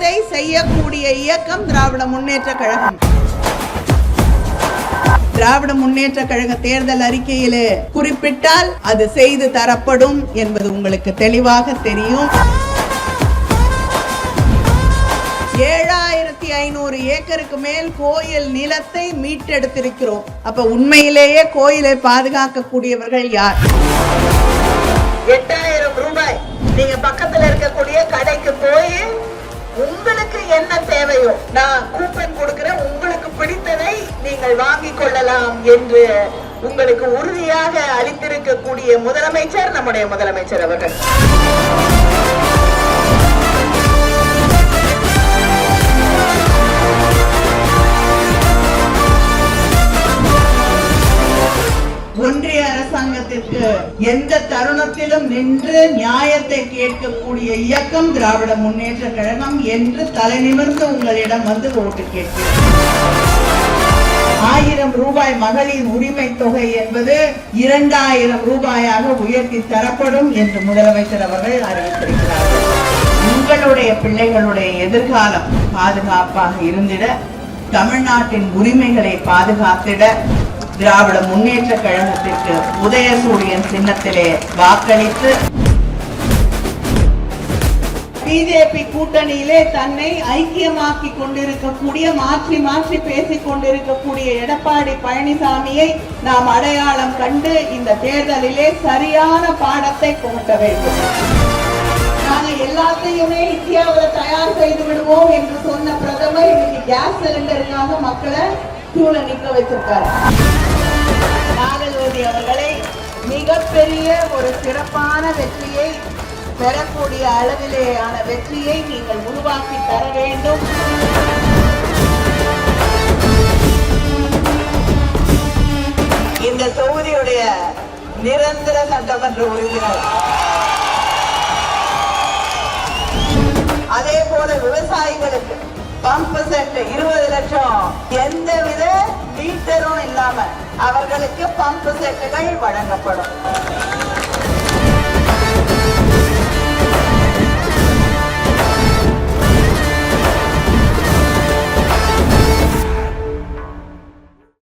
சொன்னதை செய்யக்கூடிய இயக்கம் திராவிட முன்னேற்ற கழகம். திராவிட முன்னேற்ற கழக தேர்தல் அறிக்கையிலே குறிப்பிட்டால் அது செய்து தரப்படும் என்பது உங்களுக்கு தெளிவாக தெரியும். 7500 ஏக்கருக்கு மேல் கோயில் நிலத்தை மீட்டெடுத்திருக்கிறோம். அப்ப உண்மையிலேயே கோயிலை பாதுகாக்கக்கூடியவர்கள் யார்? 8000 ரூபாய் நீங்க பக்கத்துல இருக்கக்கூடிய கடைக்கு போய் உங்களுக்கு என்ன தேவையோ நான் கூப்பன் கொடுக்கிறேன், உங்களுக்கு பிடித்ததை நீங்கள் வாங்கிக் கொள்ளலாம் என்று உங்களுக்கு உறுதியாக அளித்திருக்கக்கூடிய முதலமைச்சர் நம்முடைய முதலமைச்சர் அவர்கள். ஒன்றிய அரசாங்கத்திற்கு எந்த தருணத்திலும் நின்று நியாயத்தை கேட்கக்கூடிய இயக்கம் திராவிட முன்னேற்ற கழகம் என்று தலைநிமிர்ந்து உங்களிடம் வந்து ஓட்டு கேட்கிறேன். 1000 ரூபாய் மகளிர் உரிமை தொகை என்பது 2000 ரூபாயாக உயர்த்தி தரப்படும் என்று முதலமைச்சர் அவர்கள் அறிவித்திருக்கிறார்கள். உங்களுடைய பிள்ளைகளுடைய எதிர்காலம் பாதுகாப்பாக இருந்திட, தமிழ்நாட்டின் உரிமைகளை பாதுகாத்திட திராவிட முன்னேற்ற கழகத்திற்கு உதயசூரியன் சின்னத்திலே வாக்களித்து பிஜேபி கூட்டணியிலே தன்னை ஐக்கியமாக்கி கொண்டிருக்கக்கூடிய, மாற்றி மாற்றி பேசிக் கொண்டிருக்கக்கூடிய எடப்பாடி பழனிசாமியை நாம் அடையாளம் கண்டு இந்த தேர்தலிலே சரியான பாடத்தை புகட்ட வேண்டும். நாங்க எல்லாத்தையுமே இந்தியாவில் தயார் செய்து விடுவோம் என்று சொன்ன பிரதமர் இன்னைக்கு கேஸ் சிலிண்டருக்காக மக்களை கியூல நிக்க வச்சிருக்காரு. நாகல்வதி அவர்களை மிகப்பெரிய ஒரு சிறப்பான வெற்றியை பெறக்கூடிய அளவிலேயான வெற்றியை நீங்கள் உருவாக்கி தர வேண்டும். இந்த தொகுதியுடைய நிரந்தர சட்டமன்ற உறுப்பினர், அதே போல விவசாயிகளுக்கு பம்ப் செட் 20 லட்சம் எந்தவித மீட்டரும் இல்லாம அவர்களுக்கு பம்ப் செட்டுகள் வழங்கப்படும்.